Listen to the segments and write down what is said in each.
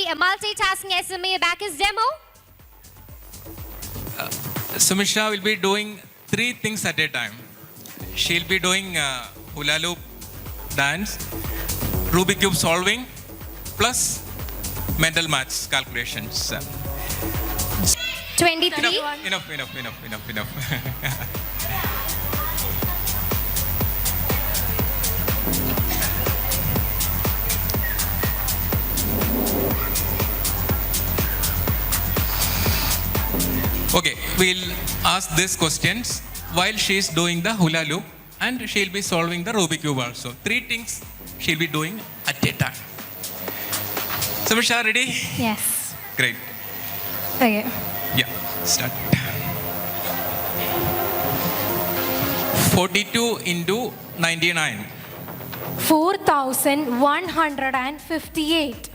a multitasking SMA ABACUS demo? Sumisha will be doing 3 things at a time. She'll be doing hula loop dance, Rubik's cube solving, plus mental maths calculations. 23. Enough. Okay, we'll ask these questions while she's doing the hula loop, and she'll be solving the Rubik's cube also. 3 things she'll be doing at a time. Sumisha, ready? Yes. Great. Okay. Yeah, start. 42 into 99. 4,158.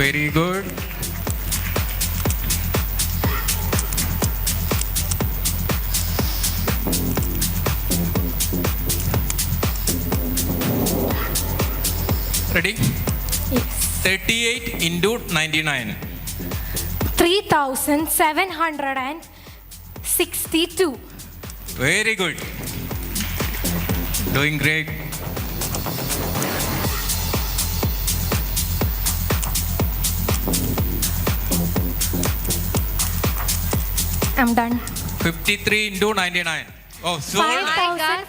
Very good. Ready? Yes. 38 into 99. 3,762. Very good. Doing great. I'm done. 53 into 99. Oh, so 5,000.